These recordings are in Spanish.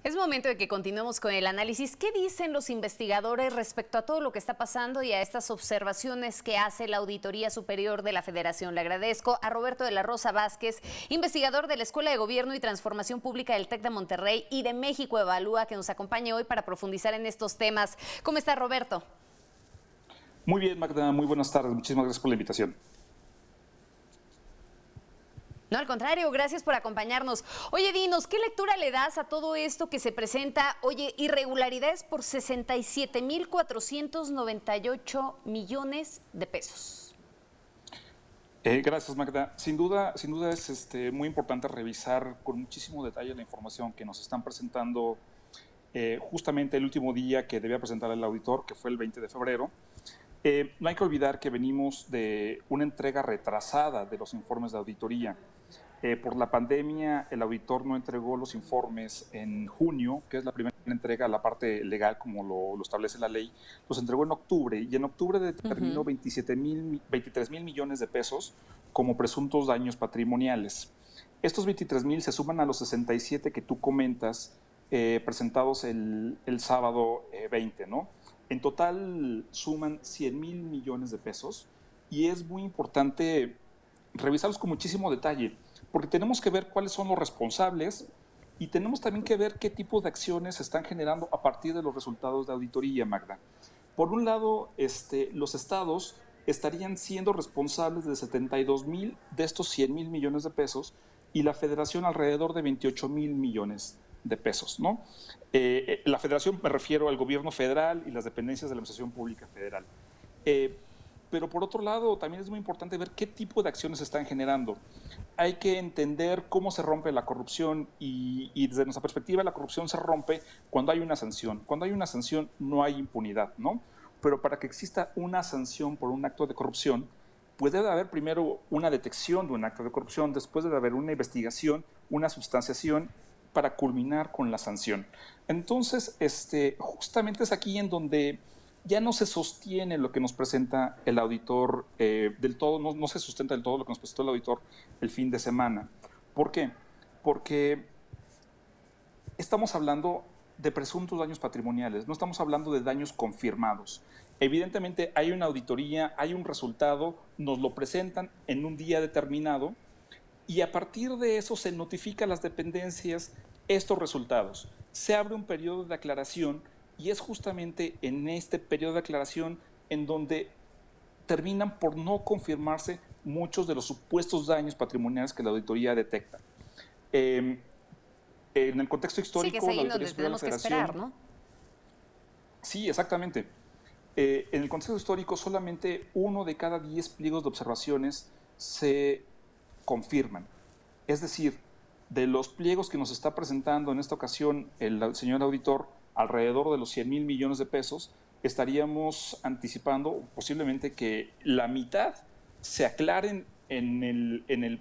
Es momento de que continuemos con el análisis. ¿Qué dicen los investigadores respecto a todo lo que está pasando y a estas observaciones que hace la Auditoría Superior de la Federación? Le agradezco a Roberto de la Rosa Vázquez, investigador de la Escuela de Gobierno y Transformación Pública del TEC de Monterrey y de México Evalúa, que nos acompañe hoy para profundizar en estos temas. ¿Cómo está, Roberto? Muy bien, Magda, muy buenas tardes. Muchísimas gracias por la invitación. No, al contrario, gracias por acompañarnos. Oye, dinos, ¿qué lectura le das a todo esto que se presenta? Oye, irregularidades por 67,498 millones de pesos. Gracias, Magda. Sin duda es muy importante revisar con muchísimo detalle la información que nos están presentando justamente el último día que debía presentar el auditor, que fue el 20 de febrero. No hay que olvidar que venimos de una entrega retrasada de los informes de auditoría. Por la pandemia, el auditor no entregó los informes en junio, que es la primera entrega a la parte legal, como lo establece la ley. Los entregó en octubre y en octubre determinó 23 mil millones de pesos como presuntos daños patrimoniales. Estos 23,000 se suman a los 67 que tú comentas, presentados el sábado 20, ¿no? En total suman 100 mil millones de pesos y es muy importante revisarlos con muchísimo detalle, porque tenemos que ver cuáles son los responsables y tenemos también que ver qué tipo de acciones se están generando a partir de los resultados de auditoría, Magda. Por un lado, los estados estarían siendo responsables de 72,000 de estos 100 mil millones de pesos y la federación alrededor de 28 mil millones de pesos, ¿no? La federación, me refiero al gobierno federal y las dependencias de la Administración Pública Federal. Pero por otro lado, también es muy importante ver qué tipo de acciones se están generando. Hay que entender cómo se rompe la corrupción y desde nuestra perspectiva la corrupción se rompe cuando hay una sanción. Cuando hay una sanción no hay impunidad, ¿no? Pero para que exista una sanción por un acto de corrupción, puede haber primero una detección de un acto de corrupción, después debe haber una investigación, una substanciación para culminar con la sanción. Entonces, justamente es aquí en donde ya no se sostiene lo que nos presenta el auditor del todo, no se sustenta del todo lo que nos presentó el auditor el fin de semana. ¿Por qué? Porque estamos hablando de presuntos daños patrimoniales, no estamos hablando de daños confirmados. Evidentemente hay una auditoría, hay un resultado, nos lo presentan en un día determinado y a partir de eso se notifica a las dependencias estos resultados. Se abre un periodo de aclaración y es justamente en este periodo de aclaración en donde terminan por no confirmarse muchos de los supuestos daños patrimoniales que la auditoría detecta. En el contexto Sí, que es histórico, la ahí Auditoría donde Superior de la tenemos que esperar, Federación, ¿no? sí, exactamente. En el contexto histórico, solamente 1 de cada 10 pliegos de observaciones se confirman. Es decir, de los pliegos que nos está presentando en esta ocasión el señor auditor, alrededor de los 100 mil millones de pesos, estaríamos anticipando posiblemente que la mitad se aclaren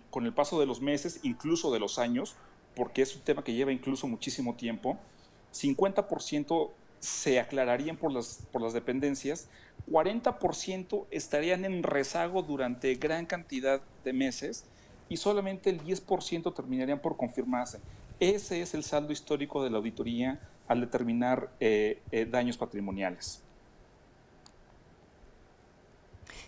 con el paso de los meses, incluso de los años, porque es un tema que lleva incluso muchísimo tiempo. 50% se aclararían por las dependencias, 40% estarían en rezago durante gran cantidad de meses y solamente el 10% terminarían por confirmarse. Ese es el saldo histórico de la auditoría al determinar daños patrimoniales.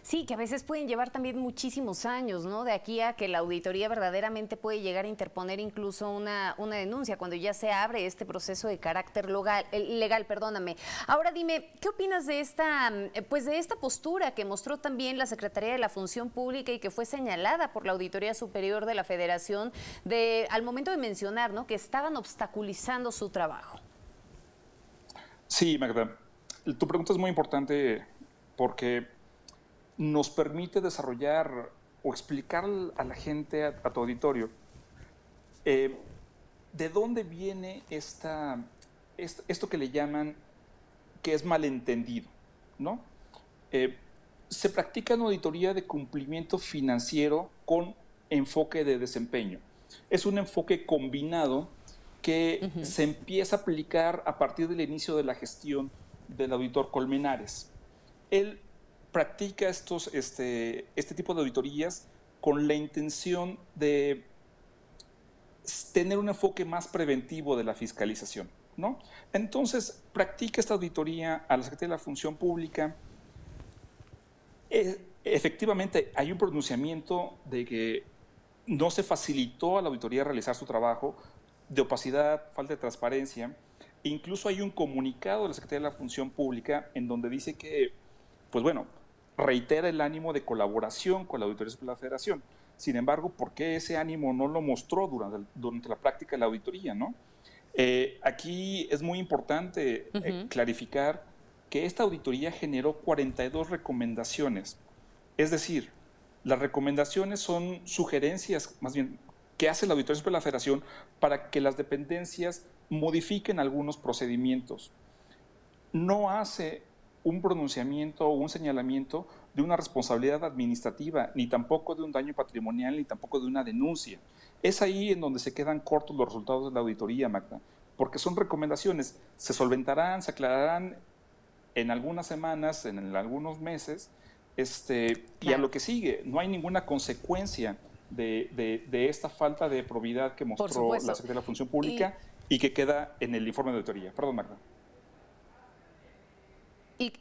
Sí, que a veces pueden llevar también muchísimos años, ¿no? De aquí a que la auditoría verdaderamente puede llegar a interponer incluso una denuncia cuando ya se abre este proceso de carácter legal, perdóname. Ahora dime, ¿qué opinas de esta postura que mostró también la Secretaría de la Función Pública y que fue señalada por la Auditoría Superior de la Federación al momento de mencionar, ¿no?, que estaban obstaculizando su trabajo? Sí, Magda, tu pregunta es muy importante porque nos permite desarrollar o explicar a la gente, a tu auditorio, de dónde viene esto que le llaman que es malentendido, ¿no? Eh, Se practica una auditoría de cumplimiento financiero con enfoque de desempeño. Es un enfoque combinado que se empieza a aplicar a partir del inicio de la gestión del auditor Colmenares. Él practica este tipo de auditorías con la intención de tener un enfoque más preventivo de la fiscalización. ¿no? Entonces, practica esta auditoría a la Secretaría de la Función Pública. Efectivamente, hay un pronunciamiento de que no se facilitó a la auditoría realizar su trabajo, de opacidad, falta de transparencia. Incluso hay un comunicado de la Secretaría de la Función Pública en donde dice que, pues bueno, reitera el ánimo de colaboración con la Auditoría Superior de la Federación. Sin embargo, ¿por qué ese ánimo no lo mostró durante la práctica de la auditoría, no? Aquí es muy importante clarificar que esta auditoría generó 42 recomendaciones. Es decir, las recomendaciones son sugerencias, más bien, que hace la Auditoría Superior de la Federación para que las dependencias modifiquen algunos procedimientos. No hace un pronunciamiento o un señalamiento de una responsabilidad administrativa, ni tampoco de un daño patrimonial, ni tampoco de una denuncia. Es ahí en donde se quedan cortos los resultados de la auditoría, Magda, porque son recomendaciones, se solventarán, se aclararán en algunas semanas, en algunos meses, y a lo que sigue. No hay ninguna consecuencia de esta falta de probidad que mostró la Secretaría de la Función Pública y que queda en el informe de auditoría. Perdón, Magda.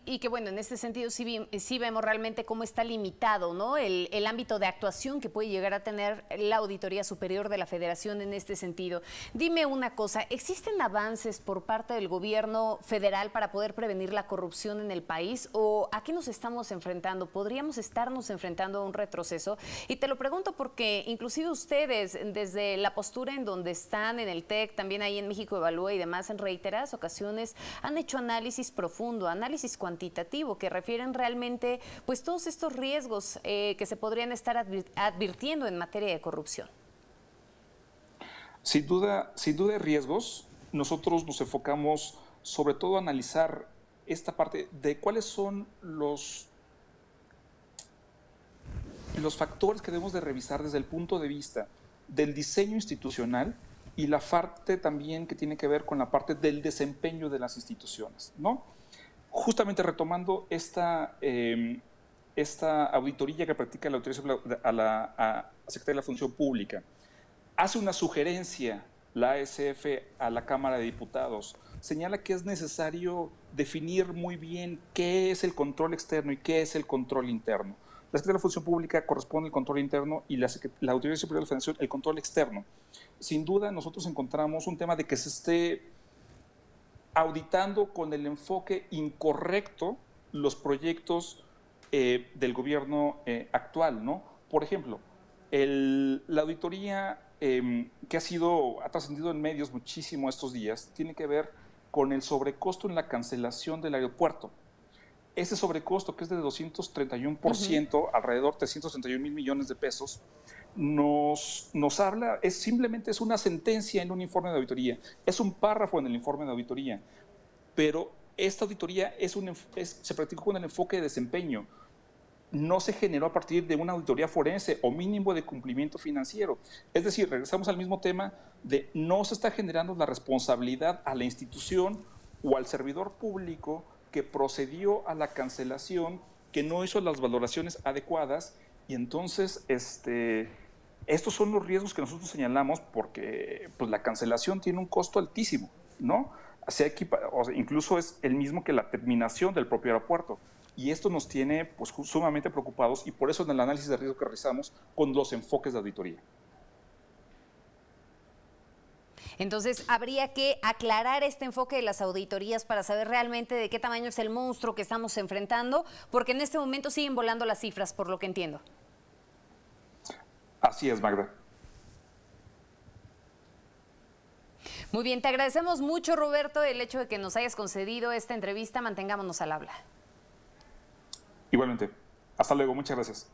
Y que bueno, en este sentido sí vemos realmente cómo está limitado, ¿no? El ámbito de actuación que puede llegar a tener la Auditoría Superior de la Federación en este sentido. Dime una cosa, ¿existen avances por parte del gobierno federal para poder prevenir la corrupción en el país? ¿O a qué nos estamos enfrentando? ¿Podríamos estarnos enfrentando a un retroceso? Y te lo pregunto porque inclusive ustedes, desde la postura en donde están, en el TEC, también ahí en México Evalúa y demás, en reiteradas ocasiones han hecho análisis profundo, análisis cuantitativo que refieren realmente pues todos estos riesgos que se podrían estar advirtiendo en materia de corrupción. Sin duda hay riesgos. Nosotros nos enfocamos sobre todo a analizar esta parte de cuáles son los factores que debemos de revisar desde el punto de vista del diseño institucional y la parte también que tiene que ver con la parte del desempeño de las instituciones, ¿no? Justamente retomando esta auditoría que practica la Autoridad a la Secretaría de la Función Pública, hace una sugerencia la ASF a la Cámara de Diputados, señala que es necesario definir muy bien qué es el control externo y qué es el control interno. La Secretaría de la Función Pública corresponde al control interno y la Auditoría Superior de la Federación el control externo. Sin duda nosotros encontramos un tema de que se esté auditando con el enfoque incorrecto los proyectos del gobierno actual, ¿no? Por ejemplo, la auditoría que ha trascendido en medios muchísimo estos días tiene que ver con el sobrecosto en la cancelación del aeropuerto. Ese sobrecosto, que es de 231%, alrededor de 331,000 millones de pesos, nos habla, simplemente es una sentencia en un informe de auditoría, es un párrafo en el informe de auditoría, pero esta auditoría se practicó con el enfoque de desempeño, no se generó a partir de una auditoría forense o mínimo de cumplimiento financiero. Es decir, regresamos al mismo tema de no se está generando la responsabilidad a la institución o al servidor público que procedió a la cancelación, que no hizo las valoraciones adecuadas, y entonces estos son los riesgos que nosotros señalamos porque pues, la cancelación tiene un costo altísimo, ¿no? Incluso es el mismo que la terminación del propio aeropuerto. Y esto nos tiene pues, sumamente preocupados y por eso en el análisis de riesgo que realizamos con los enfoques de auditoría. Entonces, habría que aclarar este enfoque de las auditorías para saber realmente de qué tamaño es el monstruo que estamos enfrentando, porque en este momento siguen volando las cifras, por lo que entiendo. Así es, Magda. Muy bien, te agradecemos mucho, Roberto, el hecho de que nos hayas concedido esta entrevista. Mantengámonos al habla. Igualmente. Hasta luego. Muchas gracias.